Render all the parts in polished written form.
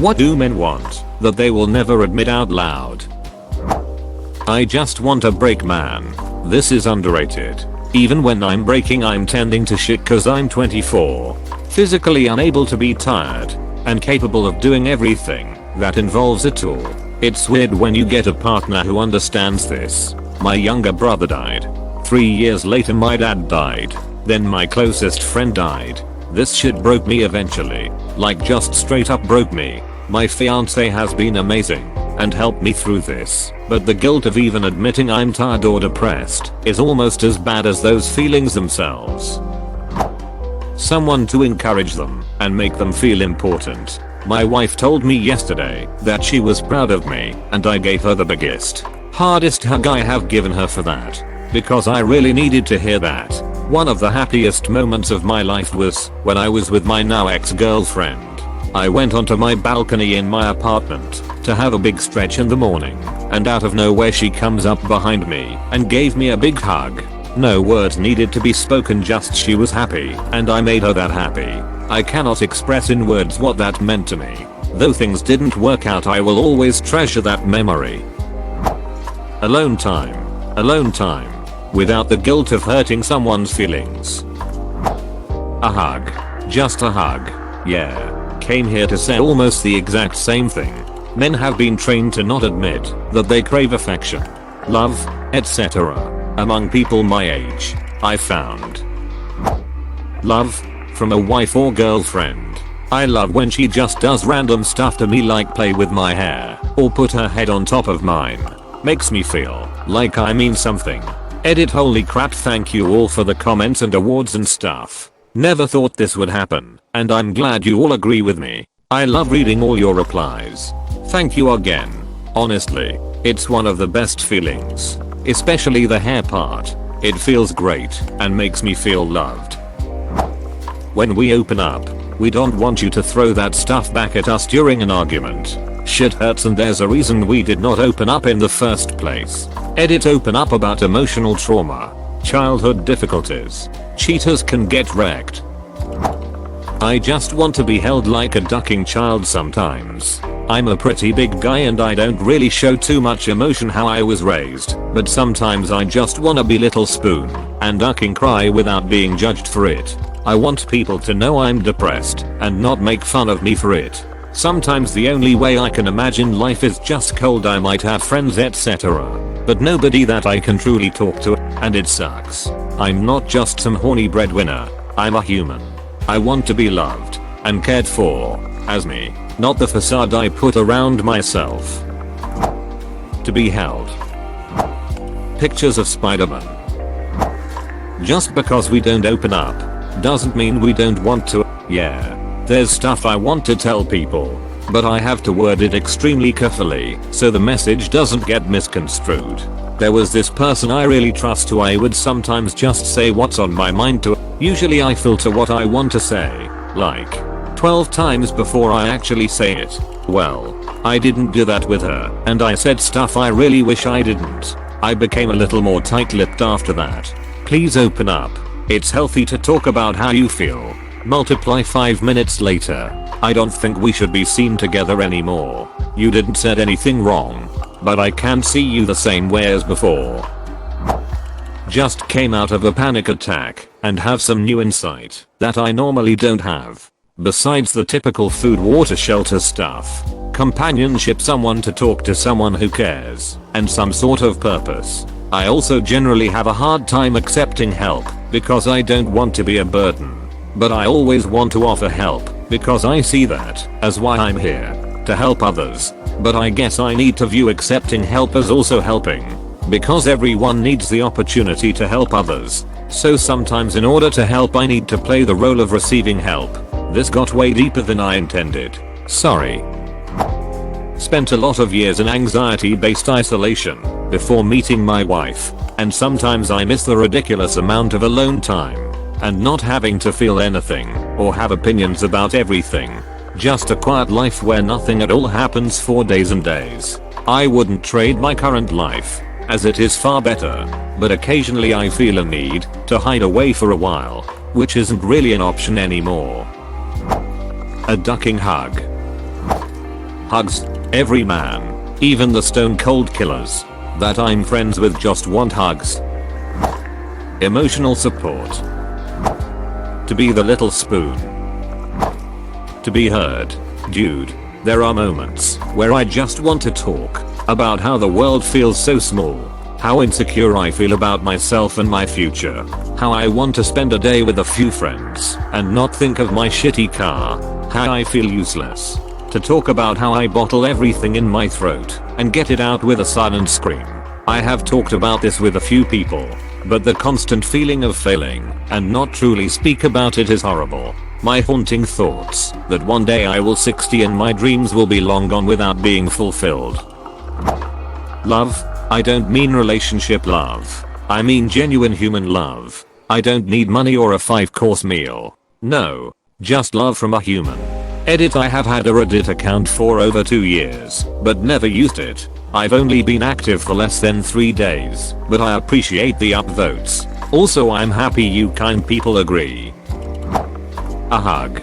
What do men want that they will never admit out loud? I just want a break, man. This is underrated. Even when I'm breaking, I'm tending to shit cause I'm 24. Physically unable to be tired and capable of doing everything that involves a tool. It's weird when you get a partner who understands this. My younger brother died. 3 years later my dad died. Then my closest friend died. This shit broke me eventually. Like just straight up broke me. My fiance has been amazing and helped me through this, but the guilt of even admitting I'm tired or depressed is almost as bad as those feelings themselves. Someone to encourage them and make them feel important. My wife told me yesterday that she was proud of me and I gave her the biggest, hardest hug I have given her for that. Because I really needed to hear that. One of the happiest moments of my life was when I was with my now ex-girlfriend. I went onto my balcony in my apartment to have a big stretch in the morning, and out of nowhere she comes up behind me and gave me a big hug. No words needed to be spoken, just she was happy and I made her that happy. I cannot express in words what that meant to me. Though things didn't work out, I will always treasure that memory. Alone time. Alone time. Without the guilt of hurting someone's feelings. A hug. Just a hug. Yeah. Came here to say almost the exact same thing. Men have been trained to not admit that they crave affection, love, etc. among people my age. I found love from a wife or girlfriend. I love when she just does random stuff to me, like play with my hair or put her head on top of mine. Makes me feel like I mean something. Edit. Holy crap, thank you all for the comments and awards and stuff. Never thought this would happen, and I'm glad you all agree with me. I love reading all your replies. Thank you again. Honestly, it's one of the best feelings. Especially the hair part. It feels great and makes me feel loved. When we open up, we don't want you to throw that stuff back at us during an argument. Shit hurts and there's a reason we did not open up in the first place. Edit. Open up about emotional trauma, childhood difficulties. Cheaters can get wrecked. I just want to be held like a ducking child sometimes. I'm a pretty big guy and I don't really show too much emotion how I was raised, but sometimes I just wanna be little spoon and ducking cry without being judged for it. I want people to know I'm depressed and not make fun of me for it. Sometimes the only way I can imagine life is just cold. I might have friends etc, but nobody that I can truly talk to, and it sucks. I'm not just some horny breadwinner. I'm a human. I want to be loved and cared for as me, not the facade I put around myself. To be held. Pictures of Spider-Man. Just because we don't open up doesn't mean we don't want to. Yeah, there's stuff I want to tell people, but I have to word it extremely carefully so the message doesn't get misconstrued. There was this person I really trust who I would sometimes just say what's on my mind to. Usually I filter what I want to say, like 12 times before I actually say it. Well, I didn't do that with her, and I said stuff I really wish I didn't. I became a little more tight-lipped after that. Please open up. It's healthy to talk about how you feel. Multiply 5 minutes later. I don't think we should be seen together anymore. You didn't said anything wrong, but I can't see you the same way as before. Just came out of a panic attack and have some new insight that I normally don't have. Besides the typical food, water, shelter stuff, companionship, someone to talk to, someone who cares, and some sort of purpose. I also generally have a hard time accepting help because I don't want to be a burden. But I always want to offer help because I see that as why I'm here, to help others. But I guess I need to view accepting help as also helping, because everyone needs the opportunity to help others. So sometimes in order to help I need to play the role of receiving help. This got way deeper than I intended. Sorry. Spent a lot of years in anxiety-based isolation before meeting my wife, and sometimes I miss the ridiculous amount of alone time and not having to feel anything or have opinions about everything. Just a quiet life where nothing at all happens for days and days. I wouldn't trade my current life, as it is far better, but occasionally I feel a need to hide away for a while, which isn't really an option anymore. A ducking hug. Hugs. Every man, even the stone cold killers that I'm friends with, just want hugs. Emotional support. To be the little spoon. To be heard. Dude, there are moments where I just want to talk about how the world feels so small, how insecure I feel about myself and my future, how I want to spend a day with a few friends and not think of my shitty car, how I feel useless. To talk about how I bottle everything in my throat and get it out with a silent scream. I have talked about this with a few people, but the constant feeling of failing and not truly speak about it is horrible. My haunting thoughts that one day I will 60 and my dreams will be long gone without being fulfilled. Love. I don't mean relationship love. I mean genuine human love. I don't need money or a 5-course meal. No, just love from a human. Edit. I have had a Reddit account for over 2 years, but never used it. I've only been active for less than 3 days, but I appreciate the upvotes. Also, I'm happy you kind people agree. A hug.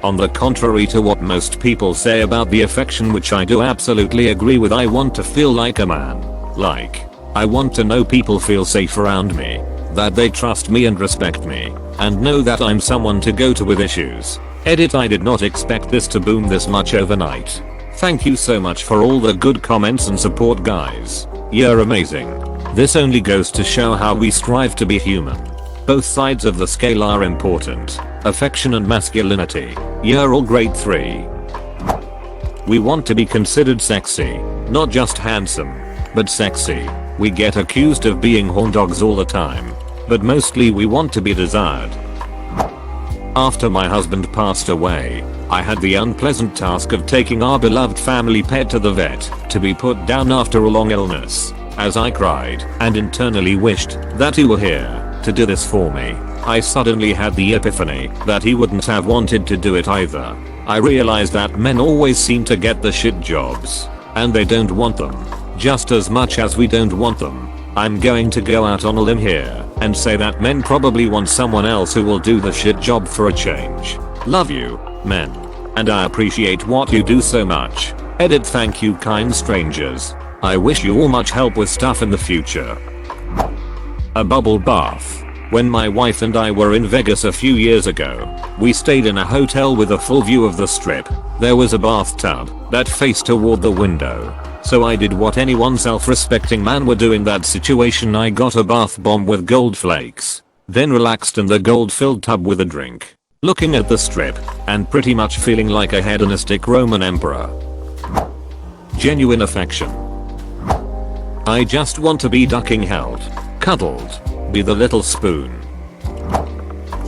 On the contrary to what most people say about the affection, which I do absolutely agree with, I want to feel like a man. Like, I want to know people feel safe around me, that they trust me and respect me, and know that I'm someone to go to with issues. Edit. I did not expect this to boom this much overnight. Thank you so much for all the good comments and support, guys. You're amazing. This only goes to show how we strive to be human. Both sides of the scale are important. Affection and masculinity. You're all great. 3. We want to be considered sexy, not just handsome, but sexy. We get accused of being horn dogs all the time, but mostly we want to be desired. After my husband passed away, I had the unpleasant task of taking our beloved family pet to the vet to be put down after a long illness. As I cried and internally wished that he were here to do this for me, I suddenly had the epiphany that he wouldn't have wanted to do it either. I realized that men always seem to get the shit jobs, and they don't want them just as much as we don't want them. I'm going to go out on a limb here and say that men probably want someone else who will do the shit job for a change. Love you, men. And I appreciate what you do so much. Edit. Thank you, kind strangers. I wish you all much help with stuff in the future. A bubble bath. When my wife and I were in Vegas a few years ago, we stayed in a hotel with a full view of the strip. There was a bathtub that faced toward the window. So I did what anyone self-respecting man would do in that situation. I got a bath bomb with gold flakes, then relaxed in the gold-filled tub with a drink, looking at the strip, and pretty much feeling like a hedonistic Roman emperor. Genuine affection. I just want to be ducking held, cuddled, be the little spoon.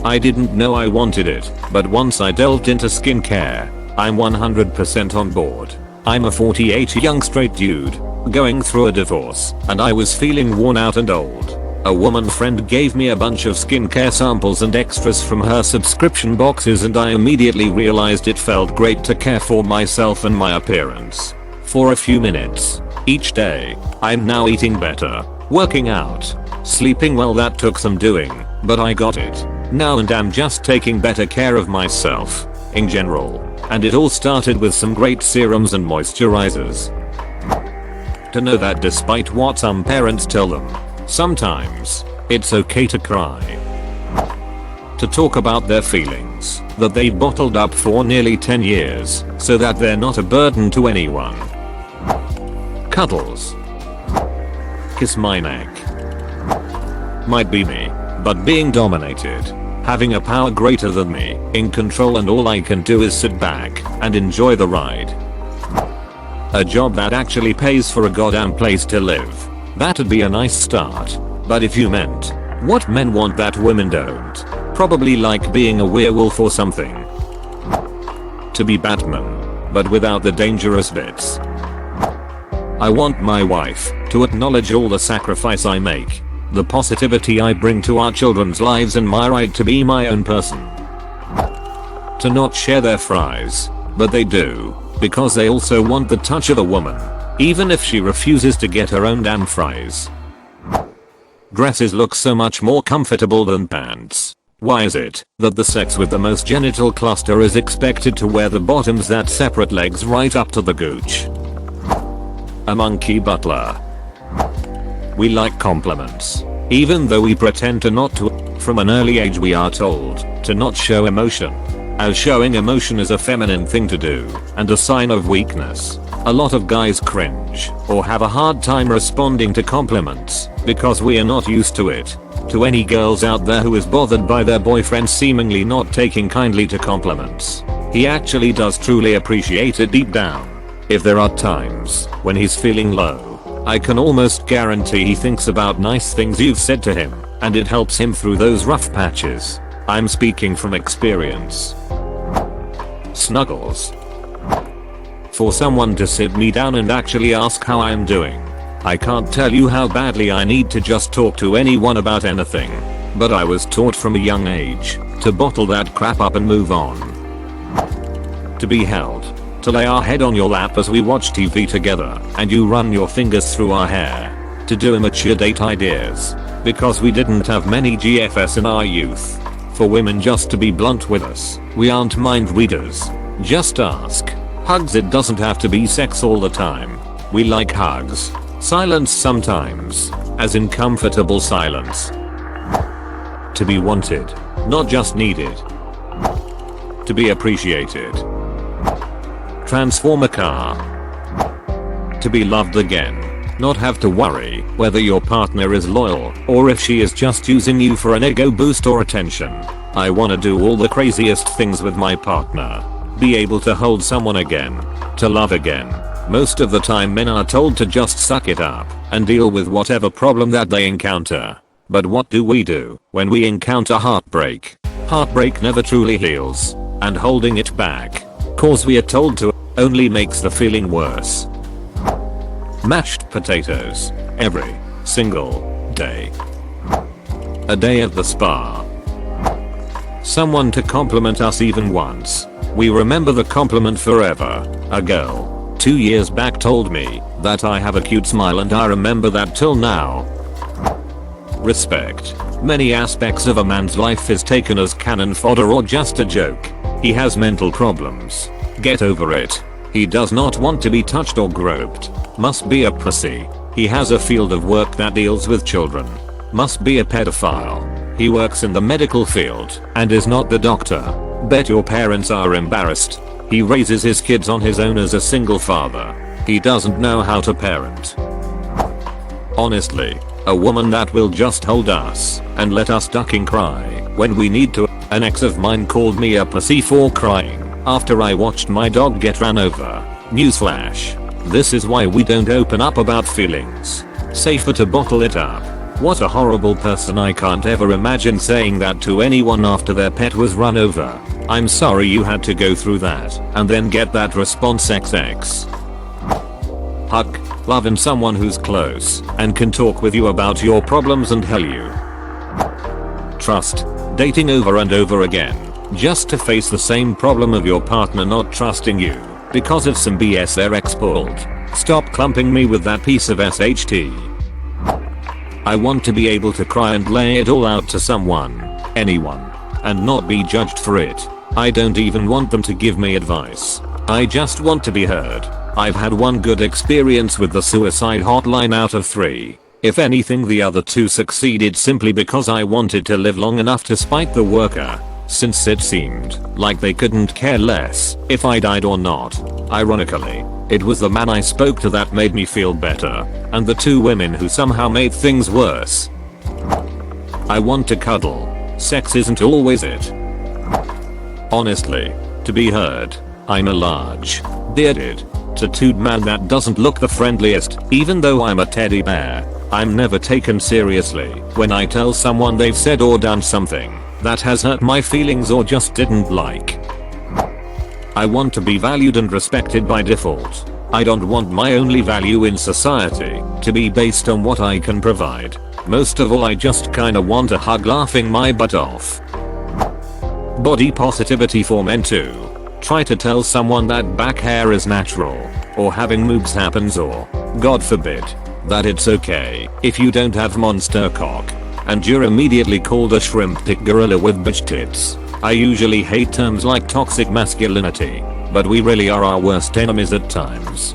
I didn't know I wanted it, but once I delved into skincare, I'm 100% on board. I'm a 48 young straight dude, going through a divorce, and I was feeling worn out and old. A woman friend gave me a bunch of skincare samples and extras from her subscription boxes, and I immediately realized it felt great to care for myself and my appearance. For a few minutes each day, I'm now eating better, working out, sleeping well. That took some doing, but I got it now, and I'm just taking better care of myself in general. And it all started with some great serums and moisturizers. To know that despite what some parents tell them, sometimes it's okay to cry. To talk about their feelings that they've bottled up for nearly 10 years so that they're not a burden to anyone. Cuddles. Kiss my neck. Might be me, but being dominated. Having a power greater than me, in control, and all I can do is sit back and enjoy the ride. A job that actually pays for a goddamn place to live. That'd be a nice start. But if you meant what men want that women don't, probably like being a werewolf or something. To be Batman, but without the dangerous bits. I want my wife to acknowledge all the sacrifice I make, the positivity I bring to our children's lives, and my right to be my own person. To not share their fries, but they do, because they also want the touch of a woman, even if she refuses to get her own damn fries. Dresses look so much more comfortable than pants. Why is it that the sex with the most genital cluster is expected to wear the bottoms that separate legs right up to the gooch? A monkey butler. We like compliments. Even though we pretend to not to. From an early age we are told to not show emotion, as showing emotion is a feminine thing to do and a sign of weakness. A lot of guys cringe or have a hard time responding to compliments because we are not used to it. To any girls out there who is bothered by their boyfriend seemingly not taking kindly to compliments, he actually does truly appreciate it deep down. If there are times when he's feeling low, I can almost guarantee he thinks about nice things you've said to him, and it helps him through those rough patches. I'm speaking from experience. Snuggles. For someone to sit me down and actually ask how I'm doing. I can't tell you how badly I need to just talk to anyone about anything. But I was taught from a young age to bottle that crap up and move on. To be held. To lay our head on your lap as we watch TV together and you run your fingers through our hair. To do immature date ideas. Because we didn't have many GFS in our youth. For women just to be blunt with us. We aren't mind readers. Just ask. Hugs, it doesn't have to be sex all the time. We like hugs. Silence sometimes. As in comfortable silence. To be wanted. Not just needed. To be appreciated. Transform a car. To be loved again. Not have to worry whether your partner is loyal or if she is just using you for an ego boost or attention. I wanna do all the craziest things with my partner. Be able to hold someone again. To love again. Most of the time men are told to just suck it up and deal with whatever problem that they encounter. But what do we do when we encounter heartbreak? Heartbreak never truly heals, and holding it back, cause we are told to, only makes the feeling worse. Mashed potatoes. Every single day. A day at the spa. Someone to compliment us even once. We remember the compliment forever. A girl 2 years back told me that I have a cute smile and I remember that till now. Respect. Many aspects of a man's life is taken as cannon fodder or just a joke. He has mental problems. Get over it. He does not want to be touched or groped. Must be a pussy. He has a field of work that deals with children. Must be a pedophile. He works in the medical field and is not the doctor. Bet your parents are embarrassed. He raises his kids on his own as a single father. He doesn't know how to parent. Honestly, a woman that will just hold us and let us duck and cry when we need to. An ex of mine called me a pussy for crying after I watched my dog get ran over. Newsflash. This is why we don't open up about feelings. Safer to bottle it up. What a horrible person. I can't ever imagine saying that to anyone after their pet was run over. I'm sorry you had to go through that and then get that response XX. Hug. Loving someone who's close and can talk with you about your problems and help you. Trust. Dating over and over again just to face the same problem of your partner not trusting you because of some BS their ex pulled. Stop clumping me with that piece of SHT. I want to be able to cry and lay it all out to someone, anyone, and not be judged for it. I don't even want them to give me advice. I just want to be heard. I've had one good experience with the suicide hotline out of 3. If anything, the other 2 succeeded simply because I wanted to live long enough to spite the worker, since it seemed like they couldn't care less if I died or not. Ironically, it was the man I spoke to that made me feel better, and the 2 women who somehow made things worse. I want to cuddle. Sex isn't always it. Honestly, to be heard. I'm a large, bearded, tattooed man that doesn't look the friendliest. Even though I'm a teddy bear, I'm never taken seriously when I tell someone they've said or done something that has hurt my feelings or just didn't like. I want to be valued and respected by default. I don't want my only value in society to be based on what I can provide. Most of all, I just kinda want a hug laughing my butt off. Body positivity for men too. Try to tell someone that back hair is natural, or having moobs happens, or, God forbid, that it's okay if you don't have monster cock. and you're immediately called a shrimp dick gorilla with bitch tits. I usually hate terms like toxic masculinity, but we really are our worst enemies at times.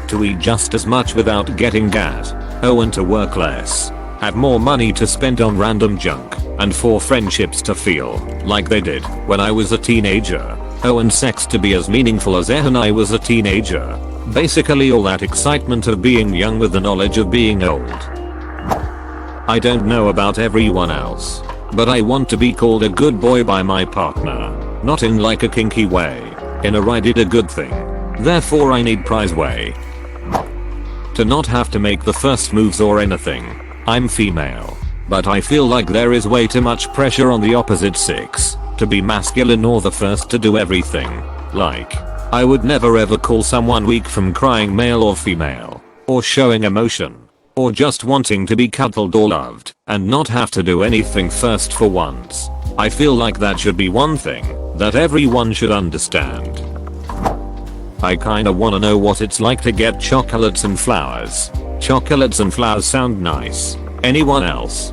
To eat just as much without getting gat. Oh, and to work less. Have more money to spend on random junk, and for friendships to feel like they did when I was a teenager. Oh, and sex to be as meaningful as when I was a teenager. Basically all that excitement of being young with the knowledge of being old. I don't know about everyone else, but I want to be called a good boy by my partner. Not in like a kinky way. In a I did a good thing. Therefore I need prize way. To not have to make the first moves or anything. I'm female, but I feel like there is way too much pressure on the opposite sex to be masculine or the first to do everything. Like, I would never ever call someone weak from crying male or female, or showing emotion, or just wanting to be cuddled or loved and not have to do anything first for once. I feel like that should be one thing that everyone should understand. I kinda wanna know what it's like to get chocolates and flowers. Chocolates and flowers sound nice. Anyone else?